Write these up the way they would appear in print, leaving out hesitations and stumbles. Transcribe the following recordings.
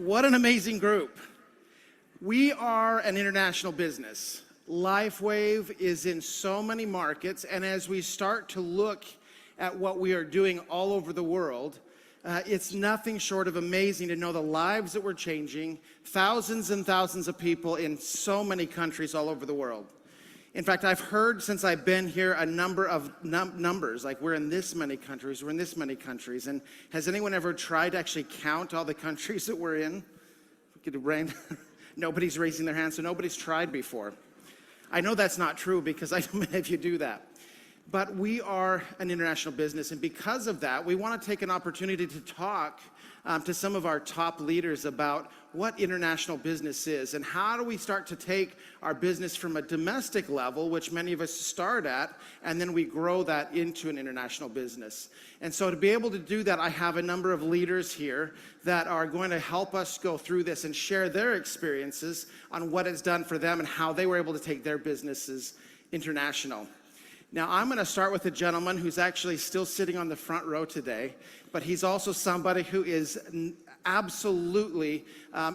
What an amazing group. We are an international business. LifeWave is in so many markets, and as we start to look at what we are doing all over the world, it's nothing short of amazing to know the lives that we're changing, thousands and thousands of people in so many countries all over the world. In fact, I've heard since I've been here a number of numbers, like we're in this many countries, we're in this many countries. And has anyone ever tried to actually count all the countries that we're in? We could rain. Nobody's raising their hand, so nobody's tried before. I know that's not true because I know many of you do that. But we are an international business, and because of that, we want to take an opportunity to talk to some of our top leaders about what international business is and how do we start to take our business from a domestic level, which many of us start at, and then we grow that into an international business. And so to be able to do that, I have a number of leaders here that are going to help us go through this and share their experiences on what it's done for them and how they were able to take their businesses international. Now, I'm going to start with a gentleman who's actually still sitting on the front row today, but he's also somebody who is absolutely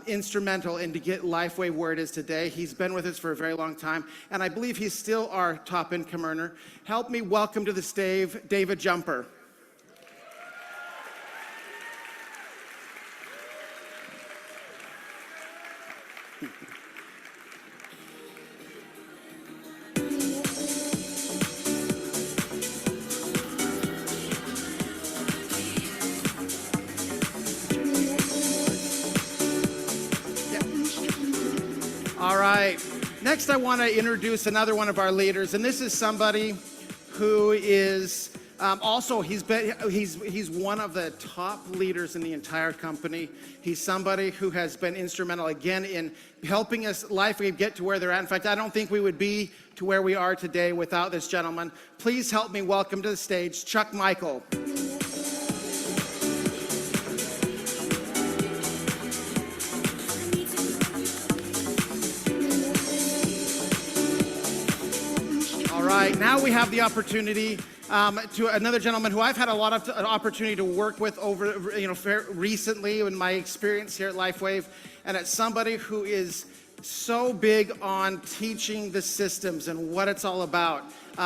instrumental in to get LifeWave where it is today. He's been with us for a very long time, and I believe he's still our top income earner. Help me welcome to the stage, David Jumper. All right, next I want to introduce another one of our leaders, and this is somebody who is also, he's one of the top leaders in the entire company. He's somebody who has been instrumental, again, in helping us, LifeWave, get to where they're at. In fact, I don't think we would be to where we are today without this gentleman. Please help me welcome to the stage, Chuck Michael. Right, now we have the opportunity to another gentleman who I've had a lot of opportunity to work with over, recently in my experience here at LifeWave, and it's somebody who is so big on teaching the systems and what it's all about.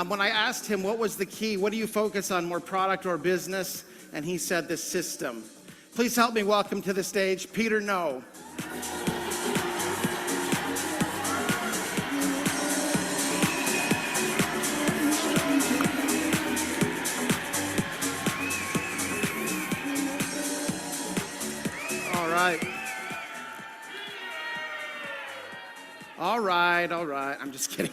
When I asked him what was the key, what do you focus on, more product or business, and he said the system. Please help me welcome to the stage Peter No. All right. I'm just kidding.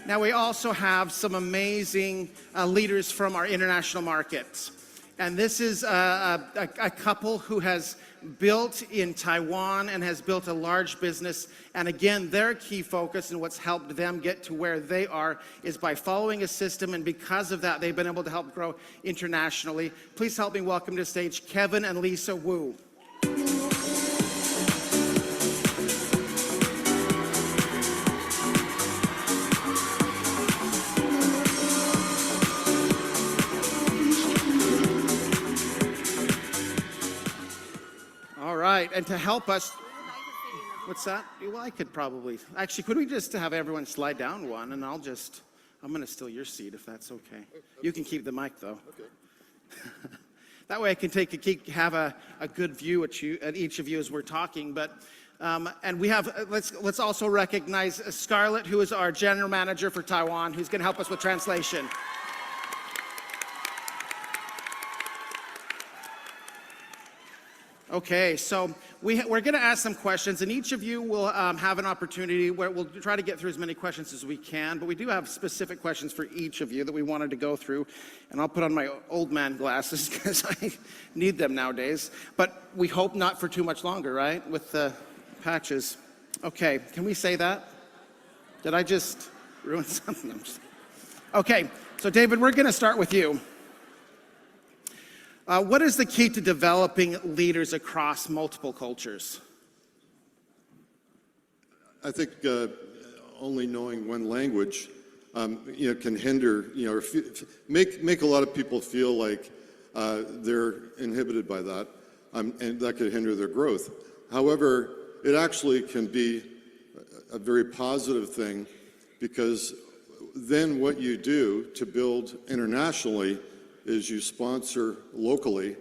Now we also have some amazing leaders from our international markets. And this is a couple who has built in Taiwan and has built a large business. And again, their key focus and what's helped them get to where they are is by following a system. And because of that, they've been able to help grow internationally. Please help me welcome to the stage Kevin and Lisa Wu. Right, and to help us, what's that? Well, I could probably, actually, could we just have everyone slide down one, and I'm going to steal your seat if that's okay. You can keep the mic, though. Okay. That way I can have a good view at each of you as we're talking, but, and we have, let's also recognize Scarlett, who is our general manager for Taiwan, who's going to help us with translation. Okay, so we're going to ask some questions, and each of you will have an opportunity where we'll try to get through as many questions as we can, but we do have specific questions for each of you that we wanted to go through, and I'll put on my old man glasses because I need them nowadays, but we hope not for too much longer, right, with the patches. Okay, can we say that? Did I just ruin something? Okay, so David, we're going to start with you. What is the key to developing leaders across multiple cultures? I think only knowing one language can hinder, or make a lot of people feel like they're inhibited by that, and that could hinder their growth. However, it actually can be a very positive thing, because then what you do to build internationally is you sponsor locally.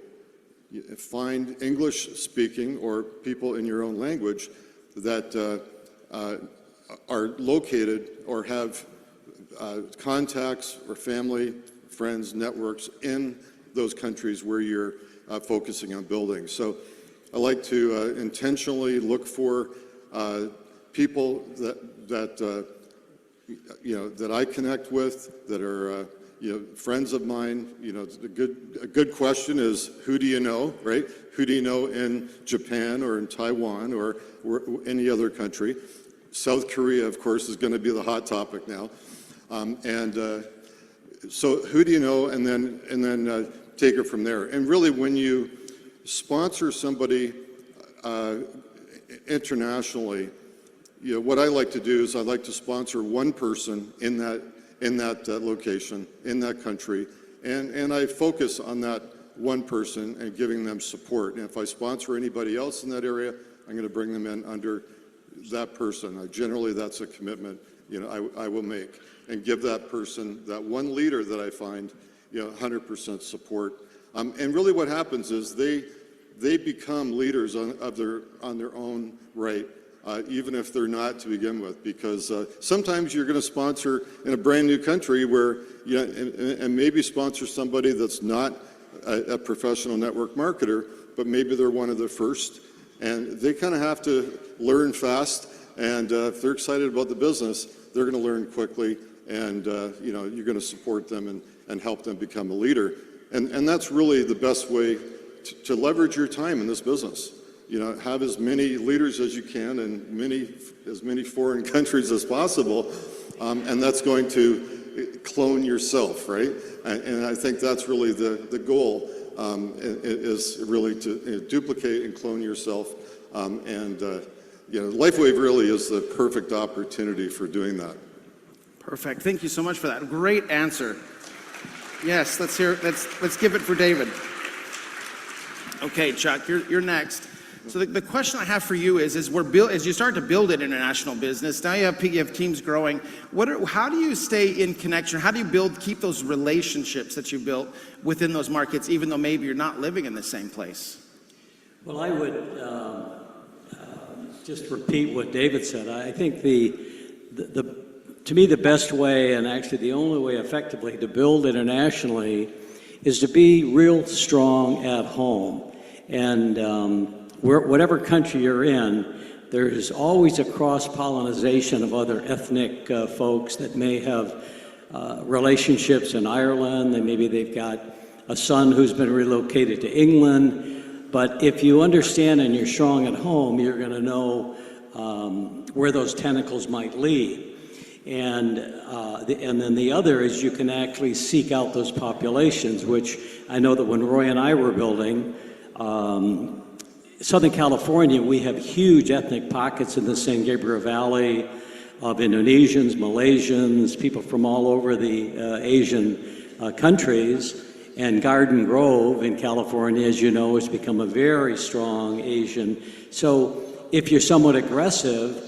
You find English-speaking or people in your own language that are located or have contacts or family, friends, networks in those countries where you're focusing on building. So I like to intentionally look for people that I connect with, that are friends of mine. A good question is, who do you know, right? Who do you know in Japan or in Taiwan or any other country? South Korea, of course, is going to be the hot topic now. So who do you know, and then take it from there. And really, when you sponsor somebody internationally, what I like to do is I like to sponsor one person in that location, in that country, and I focus on that one person and giving them support. And if I sponsor anybody else in that area, I'm going to bring them in under that person. Generally, that's a commitment I will make, and give that person, that one leader that I find, 100% support. And really, what happens is they become leaders on their own right. Even if they're not to begin with, because sometimes you're going to sponsor in a brand new country where, and maybe sponsor somebody that's not a professional network marketer, but maybe they're one of the first, and they kind of have to learn fast, and if they're excited about the business, they're going to learn quickly, and you're going to support them and help them become a leader. And that's really the best way to leverage your time in this business. Have as many leaders as you can in as many foreign countries as possible, and that's going to clone yourself, right? And I think that's really the goal, is really to duplicate and clone yourself, and LifeWave really is the perfect opportunity for doing that. Perfect. Thank you so much for that. Great answer. Yes, let's give it for David. Okay, Chuck, you're next. So the question I have for you is as you start to build an international business, now you have teams growing. How do you stay in connection? How do you keep those relationships that you built within those markets, even though maybe you're not living in the same place? Well, I would just repeat what David said. I think to me the best way, and actually the only way effectively to build internationally, is to be real strong at home. And whatever country you're in, there's always a cross-pollination of other ethnic folks that may have relationships in Ireland, and maybe they've got a son who's been relocated to England. But if you understand and you're strong at home, you're going to know where those tentacles might lead. And then the other is you can actually seek out those populations, which I know that when Roy and I were building, Southern California, we have huge ethnic pockets in the San Gabriel Valley of Indonesians, Malaysians, people from all over the Asian countries. And Garden Grove in California, as you know, has become a very strong Asian. So if you're somewhat aggressive,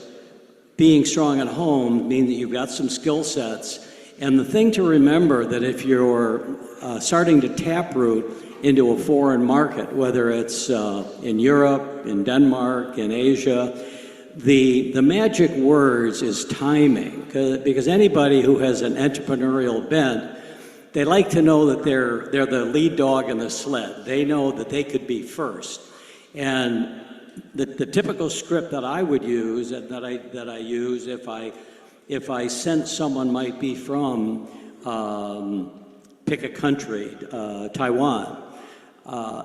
being strong at home means that you've got some skill sets. And the thing to remember that if you're starting to taproot into a foreign market, whether it's in Europe, in Denmark, in Asia, the magic words is timing. Because anybody who has an entrepreneurial bent, they like to know that they're the lead dog in the sled. They know that they could be first. And the typical script that I would use, that I use if I sense someone might be from, pick a country, Taiwan,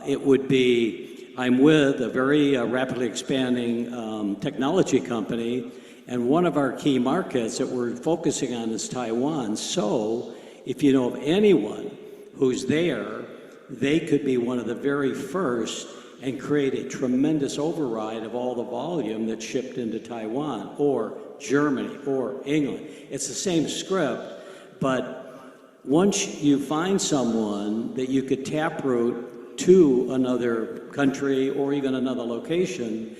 it would be, I'm with a very rapidly expanding technology company, and one of our key markets that we're focusing on is Taiwan. So if you know of anyone who's there, they could be one of the very first and create a tremendous override of all the volume that's shipped into Taiwan or Germany or England. It's the same script, But once you find someone that you could taproot to another country or even another location,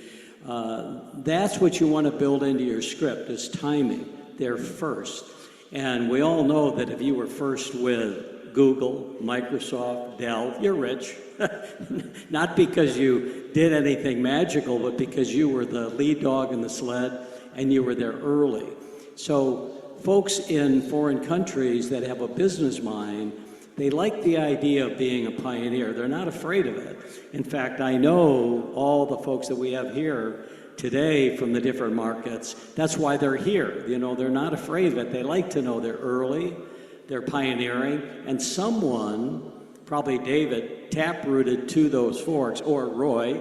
that's what you want to build into your script is timing. They're first. And we all know that if you were first with Google, Microsoft, Dell, you're rich. Not because you did anything magical, but because you were the lead dog in the sled and you were there early. So folks in foreign countries that have a business mind, they like the idea of being a pioneer. They're not afraid of it. In fact, I know all the folks that we have here today from the different markets, that's why they're here. You know, they're not afraid of it. They like to know they're early, they're pioneering, and someone, probably David, taprooted to those forks, or Roy,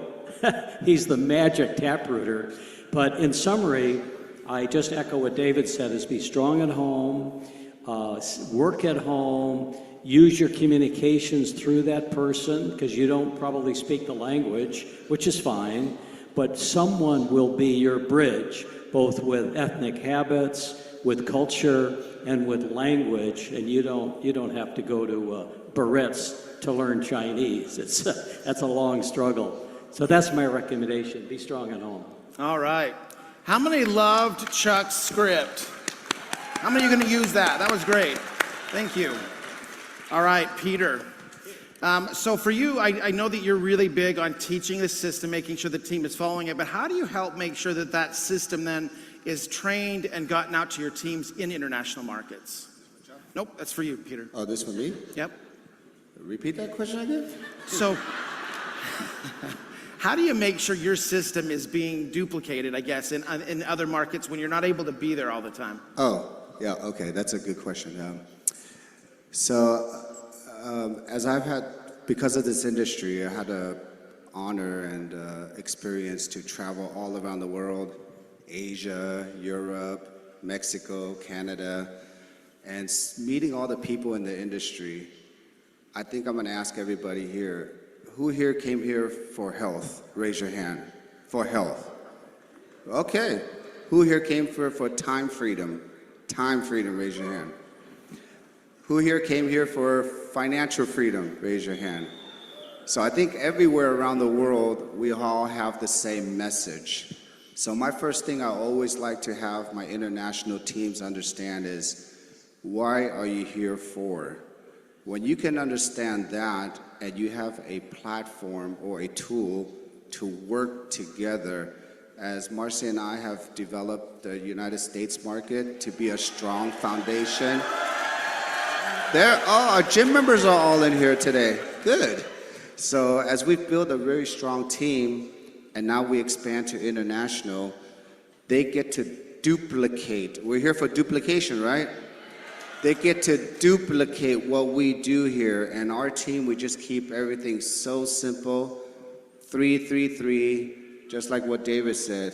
he's the magic taprooter. But in summary, I just echo what David said, is be strong at home, work at home, use your communications through that person, because you don't probably speak the language, which is fine, but someone will be your bridge, both with ethnic habits, with culture, and with language, and you don't have to go to Barrett's to learn Chinese. That's a long struggle. So that's my recommendation, be strong at home. All right. How many loved Chuck's script? How many are going to use that? That was great. Thank you. All right, Peter. So for you, I know that you're really big on teaching the system, making sure the team is following it, but how do you help make sure that that system then is trained and gotten out to your teams in international markets? Nope, that's for you, Peter. Oh, this for me? Yep. Repeat that question again? So how do you make sure your system is being duplicated, I guess, in other markets when you're not able to be there all the time? Oh, yeah, okay, that's a good question. As I've had, because of this industry, I had the honor and experience to travel all around the world, Asia, Europe, Mexico, Canada, and meeting all the people in the industry. I think I'm going to ask everybody here, who here came here for health? Raise your hand. For health. Okay. Who here came for time freedom? Time freedom, raise your hand. Who here came here for financial freedom? Raise your hand. So I think everywhere around the world, we all have the same message. So my first thing I always like to have my international teams understand is, why are you here for? When you can understand that and you have a platform or a tool to work together, as Marcy and I have developed the United States market to be a strong foundation. Our gym members are all in here today. Good. So as we've built a very strong team and now we expand to international, they get to duplicate. We're here for duplication, right? They get to duplicate what we do here. And our team, we just keep everything so simple. 3-3-3, just like what David said.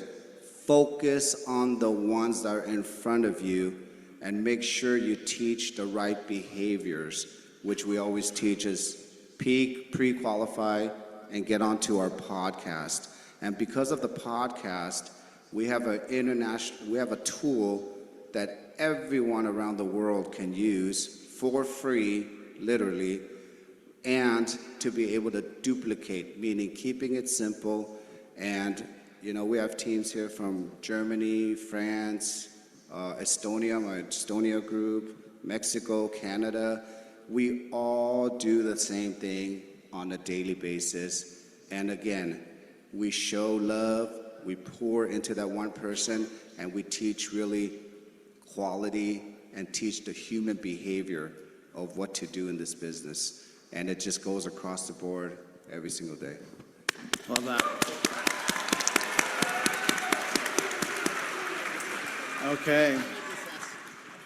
Focus on the ones that are in front of you and make sure you teach the right behaviors, which we always teach is peak, pre-qualify, and get onto our podcast. And because of the podcast, we have a tool that everyone around the world can use for free, literally, and to be able to duplicate, meaning keeping it simple. And you know, we have teams here from Germany, France, Estonia, my Estonia group, Mexico, Canada. We all do the same thing on a daily basis. And again, we show love, we pour into that one person, and we teach really quality and teach the human behavior of what to do in this business. And it just goes across the board every single day. Love that. Okay.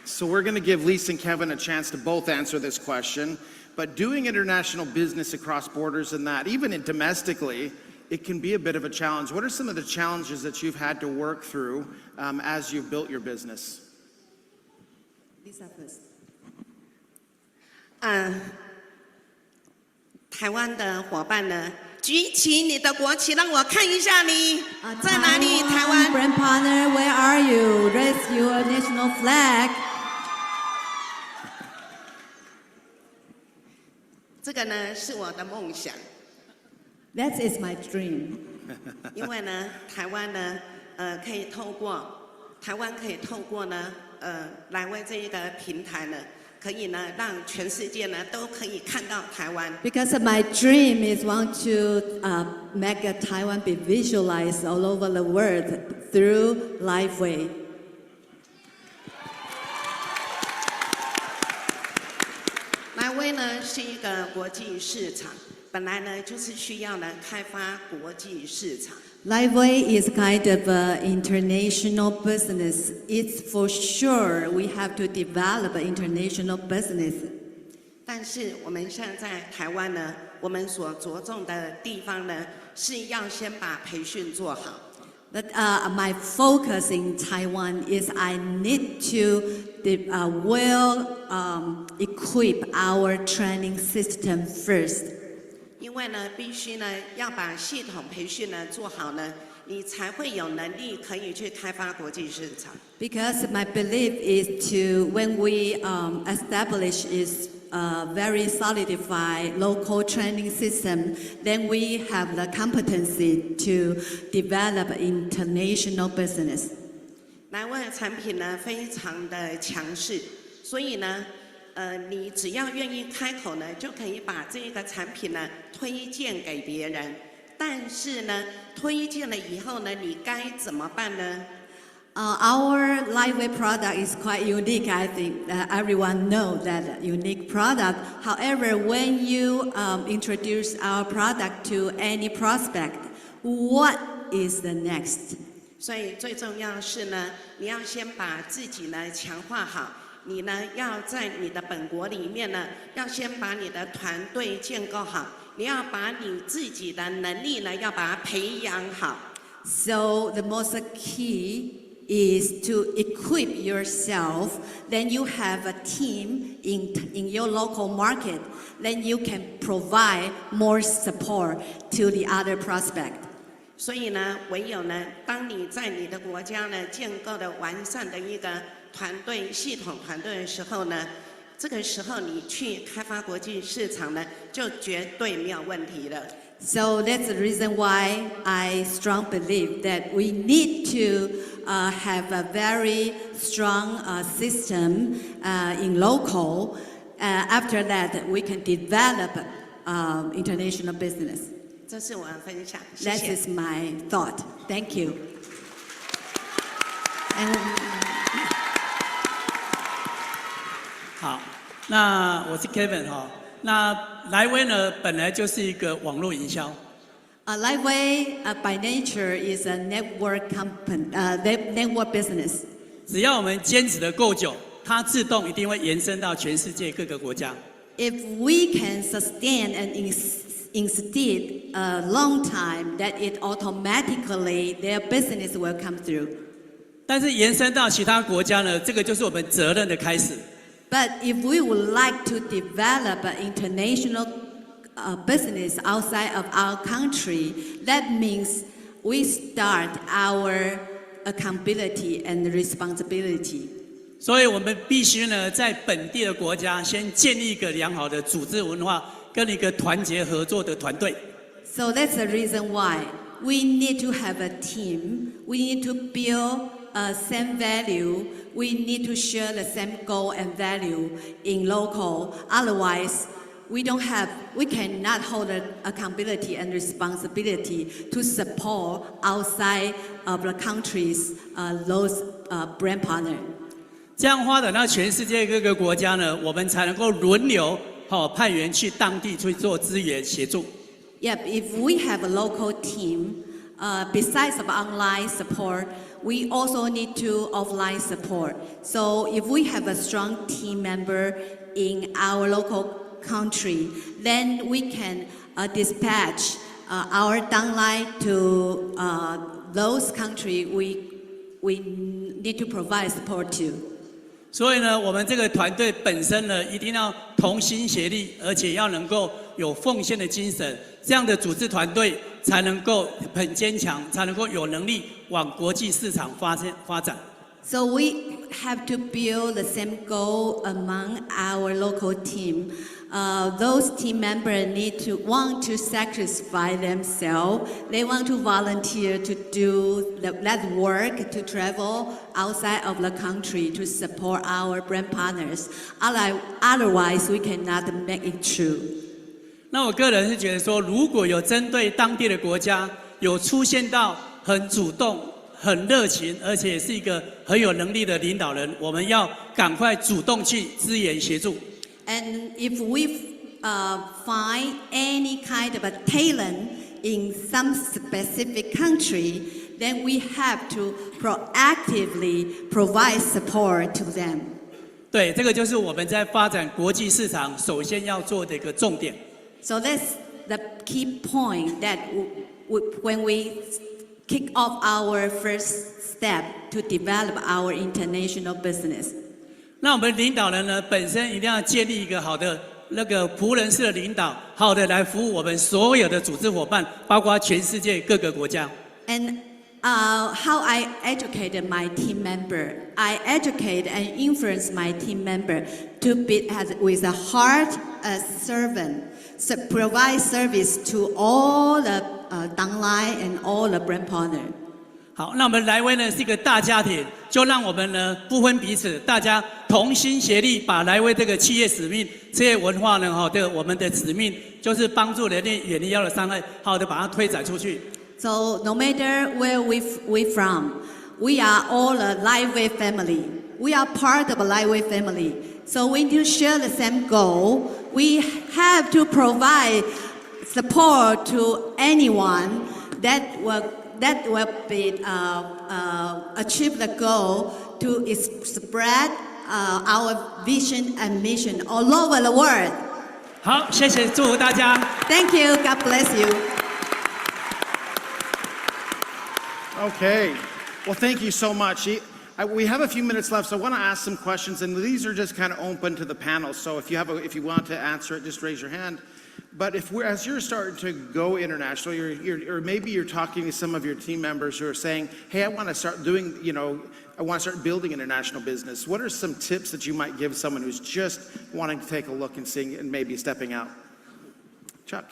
So we're going to give Lisa and Kevin a chance to both answer this question. But doing international business across borders and that, even domestically, it can be a bit of a challenge. What are some of the challenges that you've had to work through as you've built your business? Lisa first. 台湾的伙伴呢，举起你的国旗，让我看一下你在哪里？台湾 brand partner, where are you? Raise your national flag. 这个呢是我的梦想， That is my dream. 因为呢，台湾呢，可以透过呢，来为这一个平台呢，可以呢让全世界呢都可以看到台湾。 Because my dream is want to make Taiwan be visualized all over the world through Liveway. 莱威呢是一个国际市场，本来呢就是需要呢开发国际市场。 Liveway is kind of an international business. It's for sure we have to develop an international business. 但是我们现在在台湾呢，我们所着重的地方呢，是要先把培训做好。 But my focus in Taiwan is I need to equip our training system first. 因为呢，必须呢要把系统培训呢做好呢，你才会有能力可以去开发国际市场。 Because my belief is to when we establish is very solidified local training system, then we have the competency to develop international business. 莱威的产品呢非常的强势，所以呢，你只要愿意开口呢，就可以把这个产品呢推荐给别人。但是呢，推荐了以后呢，你该怎么办呢？ Our Liveway product is quite unique. I think everyone knows that unique product. However, when you introduce our product to any prospect, what is the next? 所以最重要的是呢，你要先把自己呢强化好。你呢要在你的本国里面呢，要先把你的团队建构好。你要把你自己的能力呢，要把它培养好。 So the most key is to equip yourself. Then you have a team in your local market. Then you can provide more support to the other prospect. 所以呢，唯有呢，当你在你的国家呢建构的完善的一个团队系统团队的时候呢，这个时候你去开发国际市场呢，就绝对没有问题了。 So that's the reason why I strongly believe that we need to have a very strong system in local. After that, we can develop international business. 这是我的分享，谢 That 谢。 is my thought. Thank you. And 好，那我是 Kevin 哈。那莱威呢，本来就是一个网络营销， Liveway by nature is a network company, network business. 只要我们坚持的够久，它自动一定会延伸到全世界各个国家。 If we can sustain and instead a long time, that it automatically their business will come through. 但是延伸到其他国家呢，这个就是我们责任的开始。 But if we would like to develop an international business outside of our country, that means we start our accountability and responsibility. 所以我们必须呢，在本地的国家先建立一个良好的组织文化，跟一个团结合作的团队。 So that's the reason why we need to have a team. We need to build same value. We need to share the same goal and value in local. Otherwise, we cannot hold the accountability and responsibility to support outside of the countries those brand partner. 这样发展到全世界各个国家呢，我们才能够轮流派员去当地去做资源协助。 Yep, if we have a local team, besides of online support, we also need to offline support. So if we have a strong team member in our local country, then we can dispatch our downline to those countries we need to provide support to. 所以呢，我们这个团队本身呢，一定要同心协力，而且要能够有奉献的精神，这样的组织团队才能够很坚强，才能够有能力往国际市场发展。So we have to build the same goal among our local team. Those team members need to want to sacrifice themselves. They want to volunteer to do that work, to travel outside of the country to support our brand partners. Otherwise, we cannot make it true. 那我个人是觉得说，如果有针对当地的国家有出现到很主动、很热情，而且是一个很有能力的领导人，我们要赶快主动去支援协助。And if we find any kind of a talent in some specific country, then we have to proactively provide support to them. 对，这个就是我们在发展国际市场首先要做的一个重点。So that's the key point that when we kick off our first step to develop our international business. 那我们领导人呢，本身一定要建立一个好的那个仆人式的领导，好的来服务我们所有的组织伙伴，包括全世界各个国家。And how I educated my team member, I educate and influence my team member to be with a heart as servant, so provide service to all the downline and all the brand partner. 好，那我们莱威呢是一个大家庭，就让我们呢不分彼此，大家同心协力，把莱威这个企业使命、企业文化呢，我们的使命就是帮助人类远离药的伤害，好的把它推展出去。So no matter where we from, we are all a Liveway family. We are part of a Liveway family. So we need to share the same goal. We have to provide support to anyone that will be achieve the goal to spread our vision and mission all over the world. 好，谢谢，祝福大家。Thank you. God bless you. Okay. Well, thank you so much. We have a few minutes left, so I want to ask some questions, and these are just kind of open to the panel. So if you want to answer it, just raise your hand. But as you're starting to go international, or maybe you're talking to some of your team members who are saying, "Hey, I want to start doing, I want to start building international business." What are some tips that you might give someone who's just wanting to take a look and seeing and maybe stepping out? Chuck.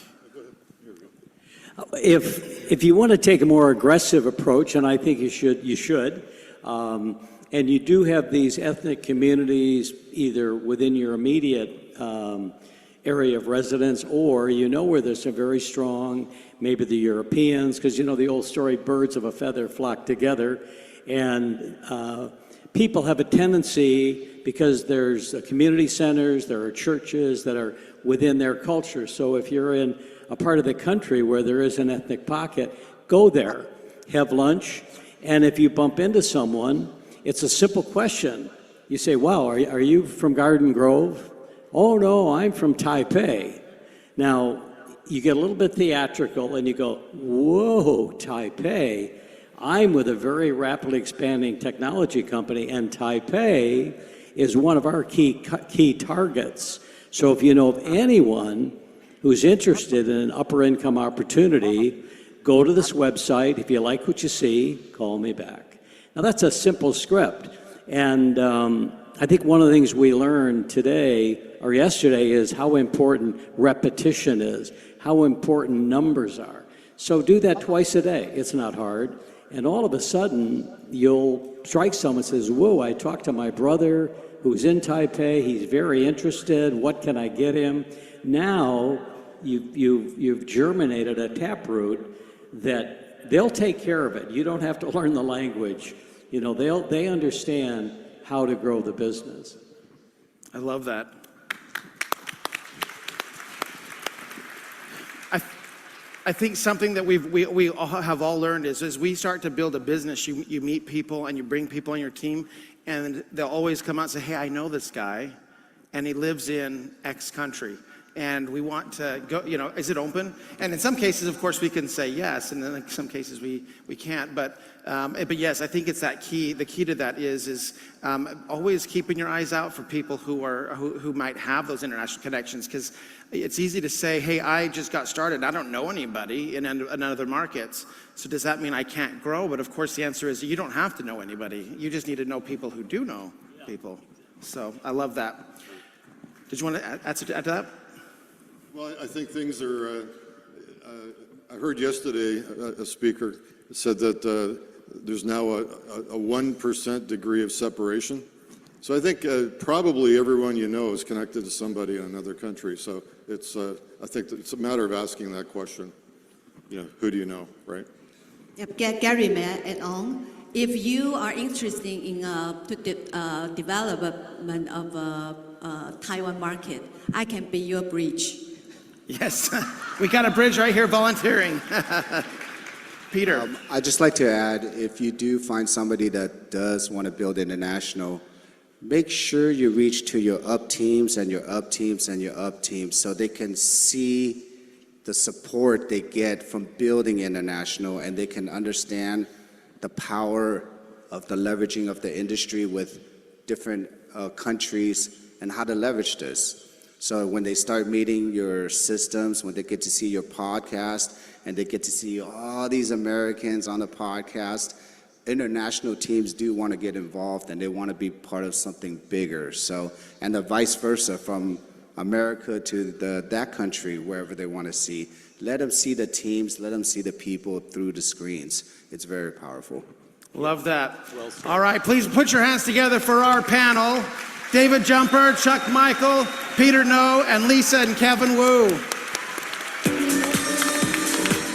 If you want to take a more aggressive approach, and I think you should, and you do have these ethnic communities either within your immediate area of residence, or where there's a very strong, maybe the Europeans, because the old story, birds of a feather flock together, and people have a tendency, because there's community centers, there are churches that are within their culture. So if you're in a part of the country where there is an ethnic pocket, go there, have lunch, and if you bump into someone, it's a simple question. You say, "Wow, are you from Garden Grove?" "Oh no, I'm from Taipei." Now, you get a little bit theatrical and you go, "Whoa, Taipei. I'm with a very rapidly expanding technology company, and Taipei is one of our key targets. So if you know of anyone who's interested in an upper income opportunity, go to this website. If you like what you see, call me back." Now that's a simple script. And I think one of the things we learned today or yesterday is how important repetition is, how important numbers are. So do that twice a day. It's not hard. And all of a sudden, you'll strike someone who says, "Whoa, I talked to my brother who's in Taipei. He's very interested. What can I get him?" Now, you've germinated a taproot that they'll take care of it. You don't have to learn the language. They understand how to grow the business. I love that. I think something that we all have all learned is as we start to build a business, you meet people and you bring people on your team, and they'll always come out and say, "Hey, I know this guy, and he lives in X country. and we want to go, is it open? And in some cases, of course, we can say yes, and then in some cases we can't. But yes, I think it's that key. The key to that is always keeping your eyes out for people who might have those international connections, because it's easy to say, hey, I just got started. I don't know anybody in other markets. So does that mean I can't grow? But of course, the answer is you don't have to know anybody. You just need to know people who do know people. So I love that. Did you want to add to that? Well, I think things are, I heard yesterday a speaker said that there's now a 1% degree of separation. So I think probably everyone you know is connected to somebody in another country. So it's, I think that it's a matter of asking that question. Who do you know, right? Yep, Gary, may I add on? If you are interested in development of Taiwan market, I can be your bridge. Yes, we got a bridge right here volunteering. Peter. I'd just like to add, if you do find somebody that does want to build international, make sure you reach to your up teams and your up teams and your up teams so they can see the support they get from building international, and they can understand the power of the leveraging of the industry with different countries and how to leverage this. So when they start meeting your systems, when they get to see your podcast, and they get to see all these Americans on the podcast, international teams do want to get involved, and they want to be part of something bigger. So, and the vice versa, from America to that country, wherever they want to see. Let them see the teams, let them see the people through the screens. It's very powerful. Love that. All right, please put your hands together for our panel. David Jumper, Chuck Michael, Peter No, and Lisa and Kevin Wu.